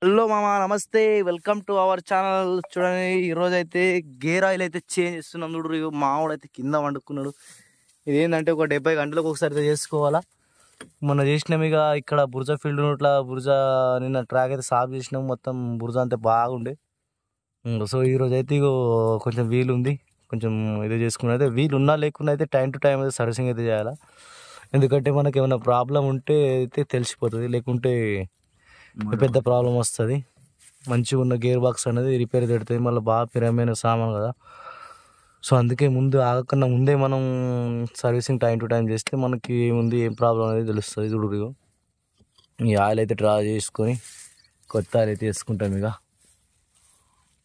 Hello మామ, నమస్తే, welcome to our channel. చూడండి, ఈరోజు అయితే గేర్ ఆయిల్ అయితే చేంజ్ చేస్తున్నాం. చూడు, మావాడైతే కింద వండుకున్నాడు. ఇదేంటంటే ఒక 70 గంటలకు ఒకసారి అయితే చేసుకోవాలా. మొన్న చేసినాం ఇక ఇక్కడ బుర్జా ఫీల్డ్ ఇట్లా బుర్జా నిన్న ట్రాక్ అయితే సాఫ్ చేసినాం. మొత్తం బుర్జా అంతే బాగుండే. సో ఈరోజు అయితే ఇగో కొంచెం వీలు ఉంది, కొంచెం ఇది చేసుకుని అయితే వీలు ఉన్నా లేకున్నా అయితే టైం టు టైం అయితే సర్వీసింగ్ అయితే చేయాలా. ఎందుకంటే మనకి ఏమైనా ప్రాబ్లం ఉంటే అయితే తెలిసిపోతుంది, లేకుంటే పెద్ద ప్రాబ్లం వస్తుంది. మంచిగా ఉన్న గేర్ బాక్స్ అనేది రిపేర్ పెడుతుంది, మళ్ళీ బాగా పిరమైన సామాన్ కదా. సో అందుకే ముందు ఆగకుండా ముందే మనం సర్వీసింగ్ టైం టు టైం చేస్తే మనకి ఏముంది ఏం ప్రాబ్లం అనేది తెలుస్తుంది. చూడు, ఈ ఆయిల్ అయితే డ్రా చేసుకొని కొత్త ఆయిల్ అయితే వేసుకుంటాం ఇక.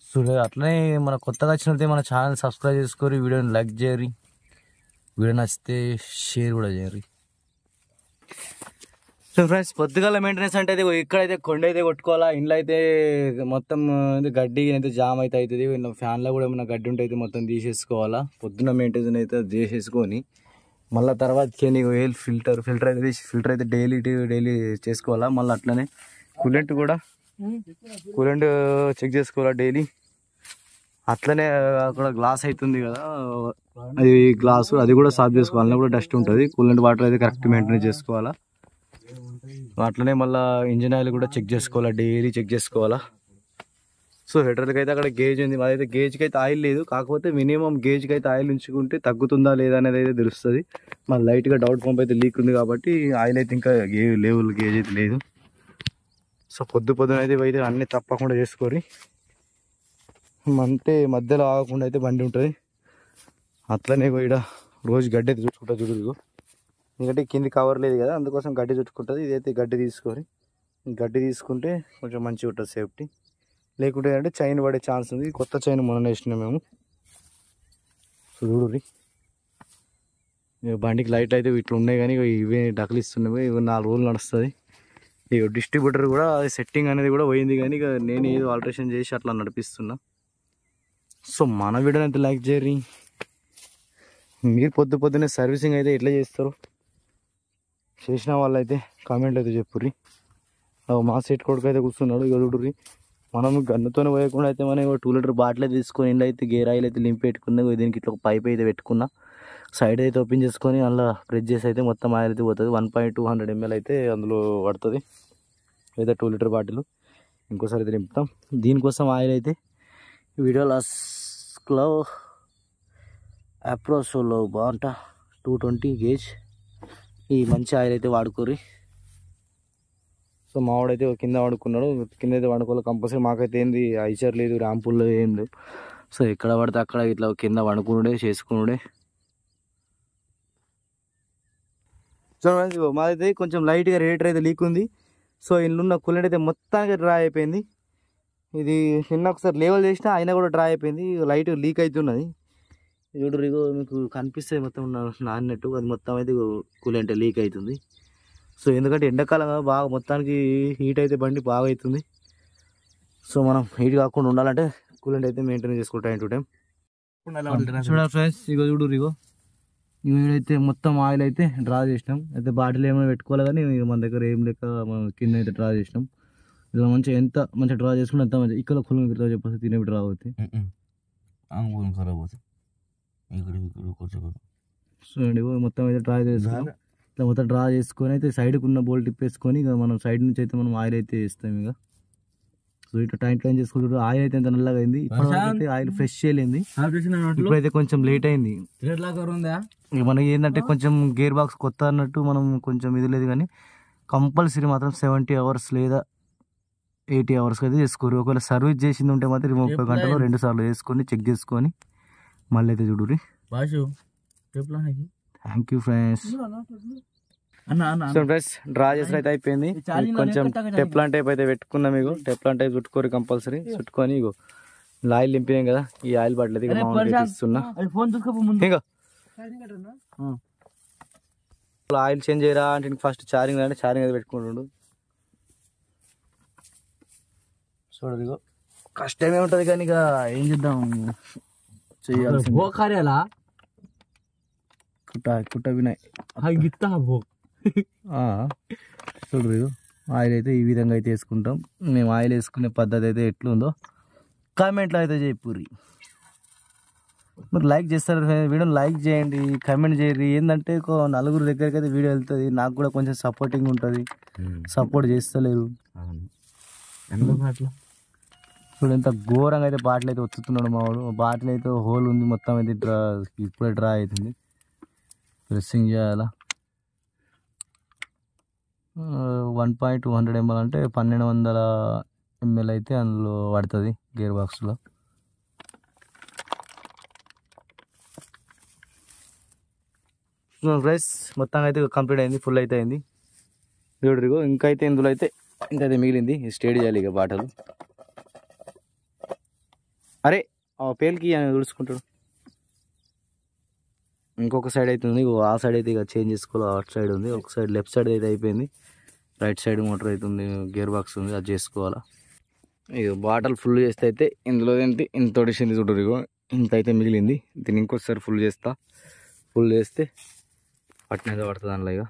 చూడ అట్లనే మన కొత్తగా వచ్చినట్లయితే మన ఛానల్ సబ్స్క్రైబ్ చేసుకొని వీడియోని లైక్ చేయరు, వీడియో నచ్చితే షేర్ కూడా చేయరు. సో ఫ్రెండ్స్, పొద్దుగాల మెయింటెనెన్స్ అంటే అది ఇక్కడైతే కొండ అయితే కొట్టుకోవాలా. ఇంట్లో అయితే మొత్తం గడ్డి అయితే జామ్ అయితే అవుతుంది. ఫ్యాన్లో కూడా ఏమైనా గడ్డి ఉంటే అయితే మొత్తం తీసేసుకోవాలా. పొద్దున్న మెయింటెనెన్స్ అయితే చేసేసుకొని మళ్ళీ తర్వాత నీకు ఫిల్టర్ అయితే డైలీ చేసుకోవాలా. మళ్ళీ అట్లనే కూలెంట్ చెక్ చేసుకోవాలా డైలీ. అట్లనే అక్కడ గ్లాస్ అవుతుంది కదా, అది గ్లాసు అది కూడా సాఫ్ చేసుకోవాలి. అందులో కూడా డస్ట్ ఉంటుంది. కూలెంట్ వాటర్ అయితే కరెక్ట్ మెయింటెనెన్స్ చేసుకోవాలా. అట్లనే మళ్ళీ ఇంజిన్ ఆయిల్ కూడా చెక్ చేసుకోవాలా, డైలీ చెక్ చేసుకోవాలా. సో హెడర్కి అయితే అక్కడ గేజ్ ఉంది, అదైతే గేజ్కి అయితే ఆయిల్ లేదు. కాకపోతే మినిమం గేజ్కి అయితే ఆయిల్ ఉంచుకుంటే తగ్గుతుందా లేదా అనేది అయితే తెలుస్తుంది. మళ్ళీ లైట్గా డౌట్ పంప్ అయితే లీక్ ఉంది కాబట్టి ఆయిల్ అయితే ఇంకా లేవుల్ గేజ్ అయితే లేదు. సో పొద్దున అయితే అన్నీ తప్పకుండా చేసుకోరి, అంటే మధ్యలో ఆగకుండా అయితే బండి ఉంటుంది. అట్లనే ఇక్కడ రోజు గడ్డి అయితే చూసుకుంటా. చూడు, ఎందుకంటే కింది కవర్ లేదు కదా, అందుకోసం గడ్డి చుట్టుకుంటుంది. ఇదైతే గడ్డి తీసుకుంటే కొంచెం మంచిగా ఉంటుంది, సేఫ్టీ. లేకుంటే అంటే చైన్ పడే ఛాన్స్ ఉంది. కొత్త చైన్ మొన్న వేసినాం మేము. చూడు, బండికి లైట్లు అయితే ఇట్లా ఉన్నాయి, కానీ ఇవే డకలిస్తున్నాయి. ఇవి 4 రోజులు నడుస్తుంది. ఇక డిస్ట్రిబ్యూటర్ కూడా సెట్టింగ్ అనేది కూడా పోయింది, కానీ ఇక నేను ఏదో ఆల్టరేషన్ చేసి అట్లా నడిపిస్తున్నా. సో మన వీడియోని అయితే లైక్ చేయరి. మీరు పొద్దున్నే సర్వీసింగ్ అయితే ఎట్లా చేస్తారు చేసిన వాళ్ళైతే కామెంట్లు అయితే చెప్పుర్రి. మా సెట్ కొడుకు అయితే కూర్చున్నాడు. ఇక చూడుర్రి, మనం గన్నుతోనే పోయకుండా అయితే మనం 2 లీటర్ బాటిల్ అయితే తీసుకొని ఇంట్లో అయితే గేర్ ఆయిల్ అయితే లింపి పెట్టుకున్నా. దీనికి ఇట్లా ఒక పైప్ అయితే పెట్టుకున్నా. సైడ్ అయితే ఓపెన్ చేసుకొని అందులో ప్రెస్ చేసి అయితే మొత్తం ఆయిల్ అయితే పోతుంది. 1.200 ml అయితే అందులో పడుతుంది, అయితే 2 లీటర్ బాటిల్. ఇంకోసారి అయితే నింపుతాం. దీనికోసం ఆయిల్ అయితే వీడియో లాస్ట్లో అప్రోసోలో బాగుంట 220 గేజ్ ఈ మంచి ఆయిల్ అయితే వాడుకోరి. సో మావాడైతే కింద వాడుకున్నాడు, కింద అయితే వాడుకోవాలి కంపల్సరీ. మాకైతే ఏంది ఐచర్ లేదు, ర్యాంపుల్లో ఏం లేదు. సో ఎక్కడ పడితే అక్కడ ఇట్లా కింద వండుకునుడే చేసుకునుడే. సో మాదైతే కొంచెం లైట్గా రేటర్ అయితే లీక్ ఉంది. సో ఇందులో కూలెంట్ అయితే మొత్తానికి డ్రా అయిపోయింది. ఇది నిన్న ఒకసారి లేవల్ చేసినా అయినా కూడా డ్రా అయిపోయింది. లైట్ లీక్ అవుతున్నది. చూడు, మీకు కనిపిస్తే మొత్తం నాన్నట్టు అది మొత్తం అయితే కూలెంట్ లీక్ అవుతుంది. సో ఎందుకంటే ఎండాకాలం బాగా మొత్తానికి హీట్ అయితే బండి బాగా అవుతుంది. సో మనం హీట్ కాకుండా ఉండాలంటే కూలెంట్ అయితే మెయింటైన్ చేసుకోవాలి టైం టు టైం. చూడ ఫ్రెండ్స్, ఇవైతే మొత్తం ఆయిల్ అయితే డ్రా చేసినాం. అయితే బాటిల్ ఏమైనా పెట్టుకోవాలి, కానీ మన దగ్గర ఏం లేక మనం కింద అయితే డ్రా చేసినాం. ఇలా మంచిగా ఎంత మంచిగా డ్రా చేసుకుంటే అంత మంచిగా. ఇక్కడ కులం ఇక్కడ చెప్పేసి తినేవి డ్రా అవుతాయి. చూడండి, మొత్తం అయితే డ్రా చేసుకున్నాం. ఇట్లా మొత్తం డ్రా చేసుకొని అయితే సైడ్కి ఉన్న బోల్ట్ తిప్పేసుకొని ఇక మనం సైడ్ నుంచి అయితే మనం ఆయిల్ అయితే వేస్తాం ఇక. సో ఇట్లా టైం చేసుకుంటారు. ఆయిల్ అయితే ఎంత నల్లగా అయింది. ఇప్పుడైతే ఆయిల్ ఫ్రెష్ చేయలేదు, ఇప్పుడైతే కొంచెం లేట్ అయింది. ఇక మనకి ఏంటంటే కొంచెం గేర్ బాక్స్ కొత్త అన్నట్టు మనం కొంచెం ఇది లేదు, కానీ కంపల్సరీ మాత్రం 70 hours లేదా 80 hours అయితే చేసుకోరు. ఒకవేళ సర్వీస్ చేసింది ఉంటే మాత్రం 30 గంటలు 2 సార్లు వేసుకొని చెక్ చేసుకొని మళ్ళీ అయితే చూడుర్రి. Thank you friends. Friends, draw చేసిన అయితే అయిపోయింది. కొంచెం టెప్లాన్ టైప్ అయితే పెట్టుకున్నాం. మీకు టెప్లాన్ టైప్ చుట్టుకోరు కంపల్సరీ. చుట్టుకొని ఇగో ఆయిల్ నింపినాం కదా, ఈ ఆయిల్ బాటిల్ అయితే ఇస్తున్నా. ఆయిల్ చేంజ్ చేయరా అంటే ఫస్ట్ చార్జింగ్ అంటే చార్జింగ్ అయితే పెట్టుకుంటుండు. చూడదు, ఇగో కష్టమే ఉంటుంది, కానీ ఇక ఏం చేద్దాం, చెయ్యాలి. కుట్ట వినాయ్ చూడు, ఆయిల్ అయితే ఈ విధంగా అయితే వేసుకుంటాం. మేము ఆయిల్ వేసుకునే పద్ధతి అయితే ఎట్లుందో కామెంట్లో అయితే చెప్పుర్రి. మీరు లైక్ చేస్తారు, వీడియోని లైక్ చేయండి, కామెంట్ చేయండి. ఏంటంటే నలుగురు దగ్గరికి అయితే వీడియో వెళ్తుంది, నాకు కూడా కొంచెం సపోర్టింగ్ ఉంటుంది. సపోర్ట్ చేస్తలేరు చూడు ఎంత ఘోరంగా అయితే బాటిల్ అయితే వచ్చుతున్నాడు మా వాడు. బాటిల్ అయితే హోల్ ఉంది మొత్తం అయితే ఇప్పుడే డ్రా అవుతుంది. ప్రెస్సింగ్ చేయాలా 1.200 ml అంటే 1200 ml అయితే అందులో పడుతుంది గేర్ బాక్స్లో. ఫ్రెండ్స్ మొత్తంగా అయితే కంప్లీట్ అయింది, ఫుల్ అయితే అయింది. చూడరిగో ఇంకా అయితే ఇందులో అయితే మిగిలింది. స్టేడ్ చేయాలి ఇక బాటలు. అరే పేలికి తుడుచుకుంటాడు. ఇంకొక సైడ్ అయితే ఉంది, ఆ సైడ్ అయితే ఇక చేంజ్ చేసుకోవాలి. అటు సైడ్ ఉంది, ఒక సైడ్ లెఫ్ట్ సైడ్ అయితే అయిపోయింది. రైట్ సైడ్ మోటార్ అయితే ఉంది, గేర్ బాక్స్ ఉంది, అది చేసుకోవాలా. ఇక బాటల్ ఫుల్ చేస్తే అయితే ఇందులో ఏంటి ఇంత తొడిసింది చూడరిగో, ఇంత అయితే మిగిలింది. దీన్ని ఇంకొకసారి ఫుల్ చేస్తా. ఫుల్ చేస్తే పట్టినగా పడుతుంది అందులో. ఇక